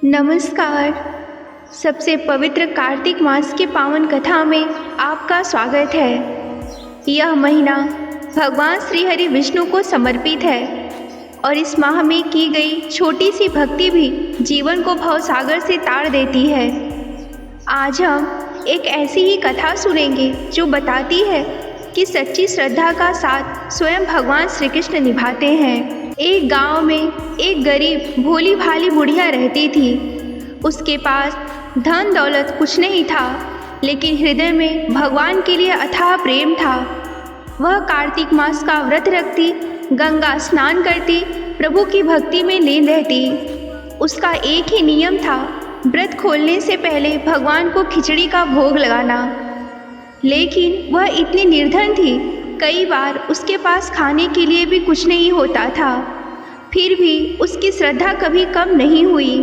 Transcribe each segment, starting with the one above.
नमस्कार। सबसे पवित्र कार्तिक मास के पावन कथा में आपका स्वागत है। यह महीना भगवान श्री हरि विष्णु को समर्पित है और इस माह में की गई छोटी सी भक्ति भी जीवन को भवसागर से तार देती है। आज हम एक ऐसी ही कथा सुनेंगे जो बताती है कि सच्ची श्रद्धा का साथ स्वयं भगवान श्री कृष्ण निभाते हैं। एक गांव में एक गरीब भोली भाली बुढ़िया रहती थी। उसके पास धन दौलत कुछ नहीं था, लेकिन हृदय में भगवान के लिए अथाह प्रेम था। वह कार्तिक मास का व्रत रखती, गंगा स्नान करती, प्रभु की भक्ति में लीन रहती। उसका एक ही नियम था, व्रत खोलने से पहले भगवान को खिचड़ी का भोग लगाना। लेकिन वह इतनी निर्धन थी, कई बार उसके पास खाने के लिए भी कुछ नहीं होता था। फिर भी उसकी श्रद्धा कभी कम नहीं हुई।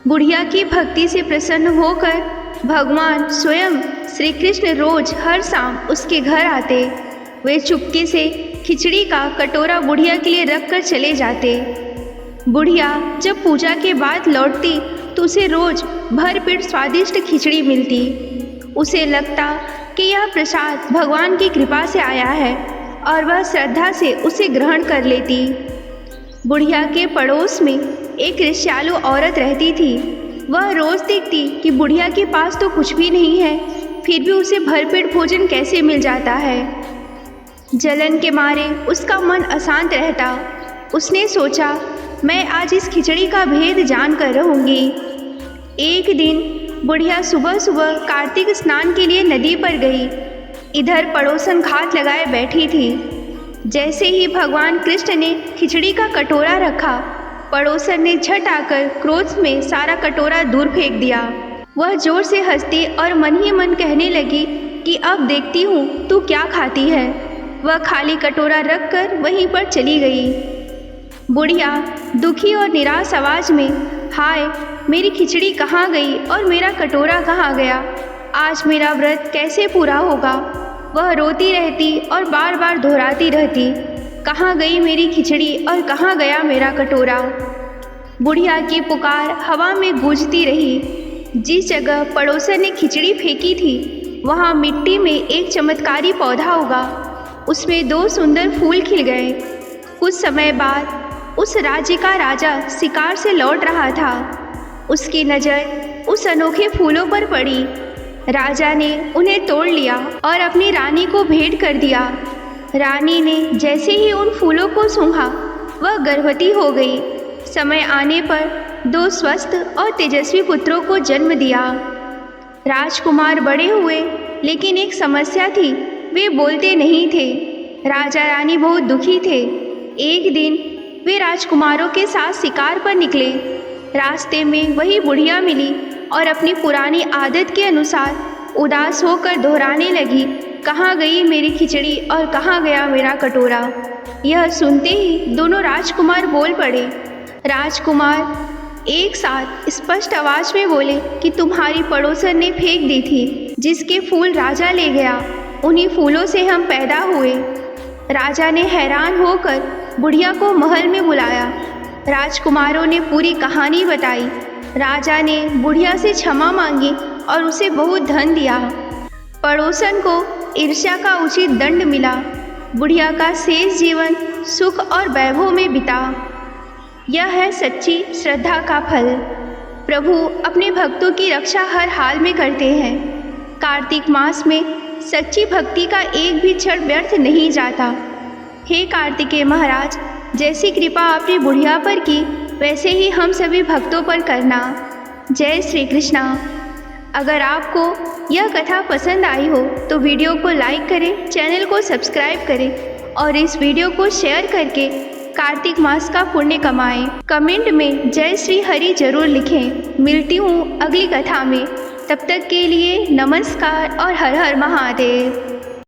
बुढ़िया की भक्ति से प्रसन्न होकर भगवान स्वयं श्री कृष्ण रोज हर शाम उसके घर आते। वे चुपके से खिचड़ी का कटोरा बुढ़िया के लिए रख कर चले जाते। बुढ़िया जब पूजा के बाद लौटती तो उसे रोज भरपेट स्वादिष्ट खिचड़ी मिलती। उसे लगता कि यह प्रसाद भगवान की कृपा से आया है और वह श्रद्धा से उसे ग्रहण कर लेती। बुढ़िया के पड़ोस में एक ईर्ष्यालु औरत रहती थी। वह रोज देखती कि बुढ़िया के पास तो कुछ भी नहीं है, फिर भी उसे भरपेट भोजन कैसे मिल जाता है। जलन के मारे उसका मन अशांत रहता। उसने सोचा, मैं आज इस खिचड़ी का भेद जान कर रहूँगी। एक दिन बुढ़िया सुबह सुबह कार्तिक स्नान के लिए नदी पर गई। इधर पड़ोसन घात लगाए बैठी थी। जैसे ही भगवान कृष्ण ने खिचड़ी का कटोरा रखा, पड़ोसन ने झट आकर क्रोध में सारा कटोरा दूर फेंक दिया। वह जोर से हंसती और मन ही मन कहने लगी कि अब देखती हूँ तू क्या खाती है। वह खाली कटोरा रखकर वहीं पर चली गई। बुढ़िया दुखी और निराश आवाज में, हाय मेरी खिचड़ी कहाँ गई और मेरा कटोरा कहाँ गया, आज मेरा व्रत कैसे पूरा होगा। वह रोती रहती और बार बार दोहराती रहती, कहाँ गई मेरी खिचड़ी और कहाँ गया मेरा कटोरा। बुढ़िया की पुकार हवा में गूंजती रही। जिस जगह पड़ोसन ने खिचड़ी फेंकी थी वहाँ मिट्टी में एक चमत्कारी पौधा उगा। उसमें 2 सुंदर फूल खिल गए। कुछ समय बाद उस राज्य का राजा शिकार से लौट रहा था। उसकी नज़र उस अनोखे फूलों पर पड़ी। राजा ने उन्हें तोड़ लिया और अपनी रानी को भेंट कर दिया। रानी ने जैसे ही उन फूलों को सूंघा, वह गर्भवती हो गई। समय आने पर 2 स्वस्थ और तेजस्वी पुत्रों को जन्म दिया। राजकुमार बड़े हुए, लेकिन एक समस्या थी, वे बोलते नहीं थे। राजा रानी बहुत दुखी थे। एक दिन वे राजकुमारों के साथ शिकार पर निकले। रास्ते में वही बुढ़िया मिली और अपनी पुरानी आदत के अनुसार उदास होकर दोहराने लगी, कहाँ गई मेरी खिचड़ी और कहाँ गया मेरा कटोरा। यह सुनते ही दोनों राजकुमार बोल पड़े। राजकुमार एक साथ स्पष्ट आवाज में बोले कि तुम्हारी पड़ोसन ने फेंक दी थी, जिसके फूल राजा ले गया, उन्हीं फूलों से हम पैदा हुए। राजा ने हैरान होकर बुढ़िया को महल में बुलाया। राजकुमारों ने पूरी कहानी बताई। राजा ने बुढ़िया से क्षमा मांगी और उसे बहुत धन दिया। पड़ोसन को ईर्ष्या का उचित दंड मिला। बुढ़िया का शेष जीवन सुख और वैभव में बिता। यह है सच्ची श्रद्धा का फल। प्रभु अपने भक्तों की रक्षा हर हाल में करते हैं। कार्तिक मास में सच्ची भक्ति का एक भी क्षण व्यर्थ नहीं जाता। हे कार्तिकेय महाराज, जैसी कृपा आपने बुढ़िया पर की, वैसे ही हम सभी भक्तों पर करना। जय श्री कृष्णा। अगर आपको यह कथा पसंद आई हो तो वीडियो को लाइक करें, चैनल को सब्सक्राइब करें और इस वीडियो को शेयर करके कार्तिक मास का पुण्य कमाएं। कमेंट में जय श्री हरि जरूर लिखें। मिलती हूँ अगली कथा में। तब तक के लिए नमस्कार और हर हर महादेव।